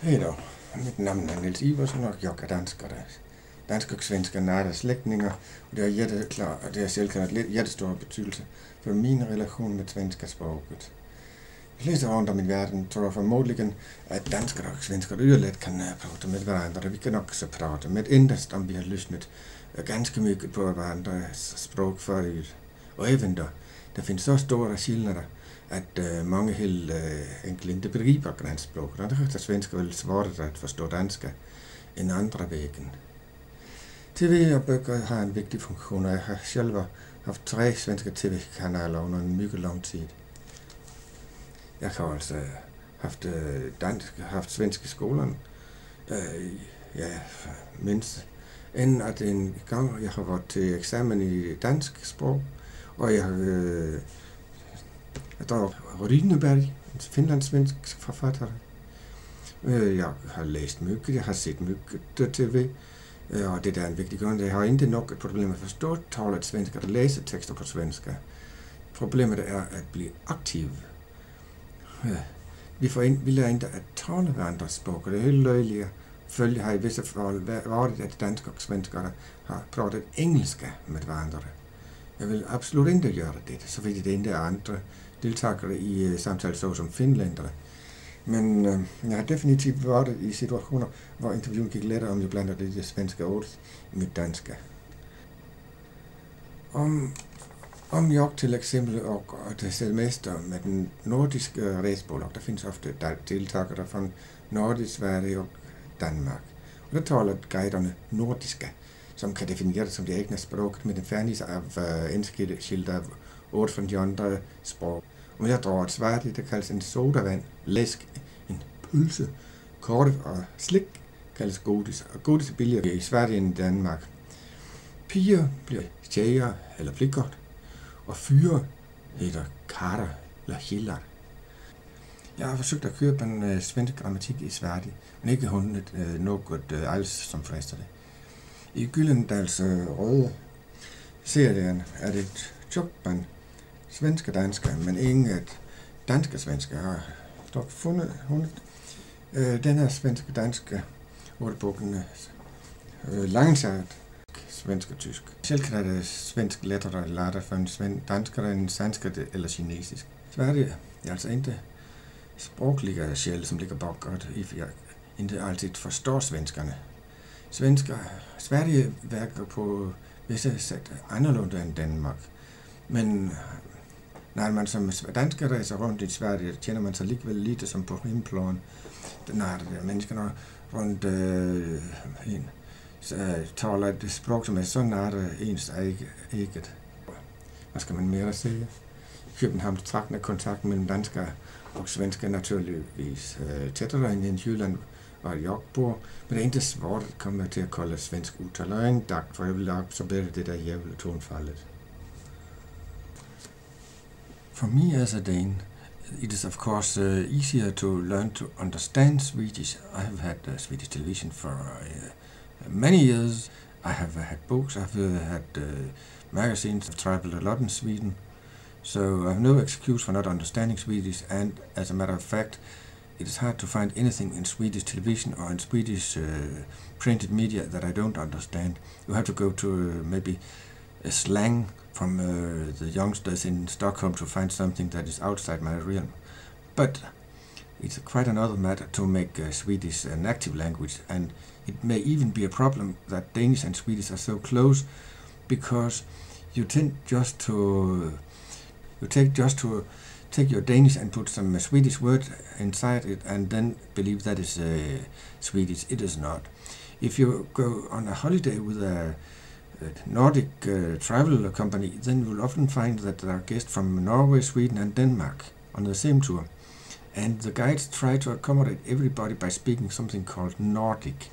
Hej då, mitt namn är Nils Iversen och jag är danskare. Danska och svenska är nära släktingar och det är självklart jättestor betydelse för min relation med svenska språket. De flesta runt om i världen tror förmodligen att danskar och svenskar lätt kan prata med varandra. Vi kan också prata med endast om vi har lyssnat ganska mycket på varandras språk förut. Och även då, det finns så stora skillnader att många helt enkelt inte begriper gränsspråket. Och det är svenskar väl svårare att förstå danska än andra vägen. TV och böcker har en viktig funktion, och jag har själv haft 3 svenska tv-kanaler under en mycket lång tid. Jag har alltså haft svensk i skolan. Jag minns att en gång jag har varit till examen i dansk språk, och jag drog Rudimentary, en finlandssvensk författare. Jag har läst mycket, jag har sett mycket TV, och det är en viktig grund. Jag har inte något problem med att förstå talet svenska och läsa texter på svenska. Problemet är att bli aktiv. Vi lär inte att tala varandras språk, och det är helt löjligt. Följer har i vissa fall varit att danskar och svenskar har pratat engelska med varandra. Jag vill absolut inte göra det, så vitt det inte är andra deltagare i samtal såsom finländare. Men jag har definitivt varit i situationer hvor intervjun gick lättare om jag blandade det svenska ord i mitt danska. Om jag till exempel åker till semester med den nordiska resbolag, där finns ofta deltagare från Norge, Sverige och Danmark. Och då talar guiderna nordiska, som kan definieras som det egna språket med en färgning av enskilda ord från de andra språk. Om jag drar ett Sverige, det kallas en sodavand, läsk, en pølse, korv och slik kallas godis, och godis är billigare i Sverige än i Danmark. Piger blir tjejer eller flickor, och fyre heter karlar eller killar. Jag har försökt att köpa en svensk grammatik i Sverige, men inte hunnit något alls som frestade. I Gyllendals röda serien är det ett tjockband svenska-danska, men inget danska-svenska. Jag har dock funnit den här svenska-danska ordboken langsamt svenska-tysk. Självklart är svensk lättare att lära för en danskare än sanskrit eller kinesisk. Sverige är alltså inte språkliga skäl som ligger bakom att jag inte alltid förstår svenskarna. Sverige verkar på vissa sätt annorlunda än Danmark, men när man som danskar reser runt i Sverige känner man sig likväl lite som på hemplan. När människorna runt talar ett språk som är så nära ens eget. Vad ska man mer säga? Københavnstrakten är kontakten mellan danskar och svenskar naturligtvis tätare än i Jylland, var jag bor, men det är inte svårt att komma till att kolla svensk uttal och en dag, för jag vill absorbera det där jävla tonfallet. For me as a Dane, it is of course easier to learn to understand Swedish. I have had Swedish television for many years. I have had books, I've had magazines, I've traveled a lot in Sweden. So I have no excuse for not understanding Swedish, and as a matter of fact, it is hard to find anything in Swedish television or in Swedish printed media that I don't understand. You have to go to maybe a slang from the youngsters in Stockholm to find something that is outside my realm. But it's quite another matter to make Swedish an active language, and it may even be a problem that Danish and Swedish are so close, because you tend just to take your Danish and put some Swedish word inside it and then believe that is Swedish. It is not. If you go on a holiday with a Nordic travel company, then you will often find that there are guests from Norway, Sweden and Denmark on the same tour. And the guides try to accommodate everybody by speaking something called Nordic.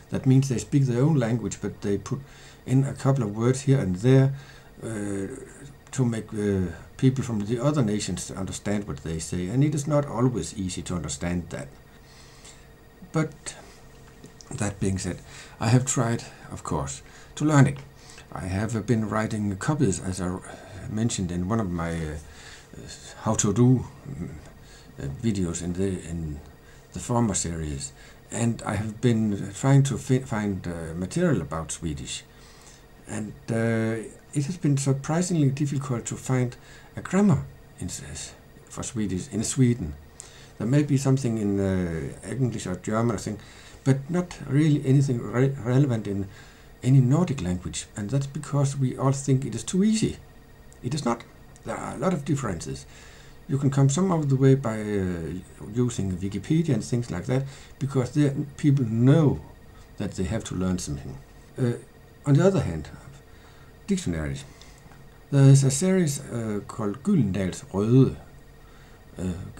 That means they speak their own language, but they put in a couple of words here and there to make people from the other nations understand what they say, and it is not always easy to understand that. But that being said, I have tried, of course, to learn it. I have been writing copies, as I mentioned in one of my how to do videos in the former series, and I have been trying to find material about Swedish, and it has been surprisingly difficult to find a grammar for Swedish in Sweden. There may be something in English or German, I think, but not really anything relevant in any Nordic language, and that's because we all think it is too easy. It is not. There are a lot of differences. You can come some of the way by using Wikipedia and things like that, because people know that they have to learn something. On the other hand, dictionaries. There is a series called Gyldendals Røde,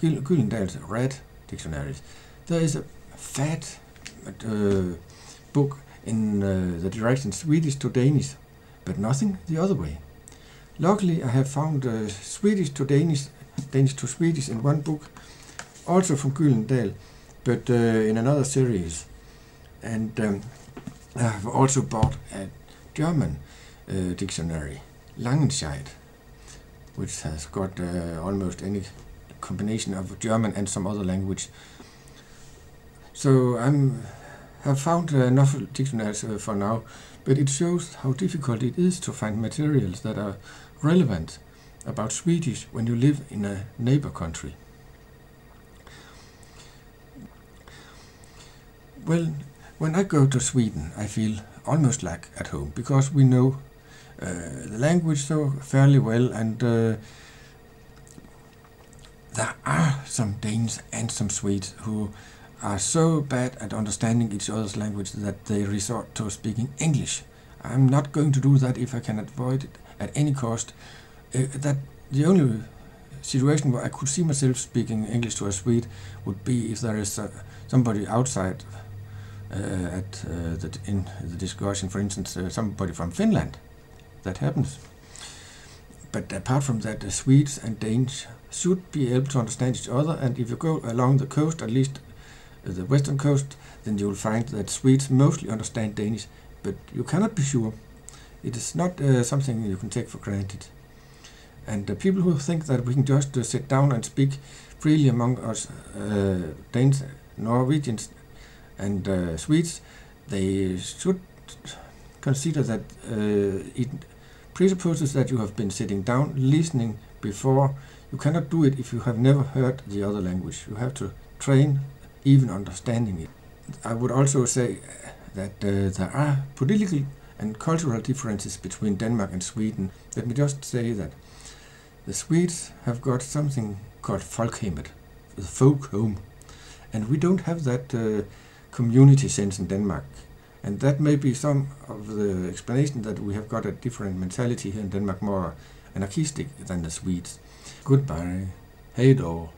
Gyldendals Red Dictionaries. There is a fat book in the direction Swedish to Danish, but nothing the other way. Luckily, I have found Swedish to Danish, Danish to Swedish in one book, also from Gyldendal, but in another series. And I have also bought a German dictionary, Langenscheid, which has got almost any combination of German and some other language. So I have found enough dictionaries for now, but it shows how difficult it is to find materials that are relevant about Swedish when you live in a neighbor country. Well, when I go to Sweden, I feel almost like at home, because we know the language so fairly well, and there are some Danes and some Swedes who are so bad at understanding each other's language that they resort to speaking English. I'm not going to do that if I can avoid it at any cost. That the only situation where I could see myself speaking English to a Swede would be if there is somebody outside in the discussion, for instance, somebody from Finland. That happens. But apart from that, the Swedes and Danes should be able to understand each other, and if you go along the coast, at least the western coast, then you will find that Swedes mostly understand Danish, but you cannot be sure. It is not something you can take for granted. And the people who think that we can just sit down and speak freely among us Danes, Norwegians and Swedes, they should consider that it presupposes that you have been sitting down listening before. You cannot do it if you have never heard the other language. You have to train even understanding it. I would also say that there are political and cultural differences between Denmark and Sweden. Let me just say that the Swedes have got something called folkhemmet, the folk home, and we don't have that community sense in Denmark. And that may be some of the explanation that we have got a different mentality here in Denmark, more anarchistic than the Swedes. Goodbye. Hej då.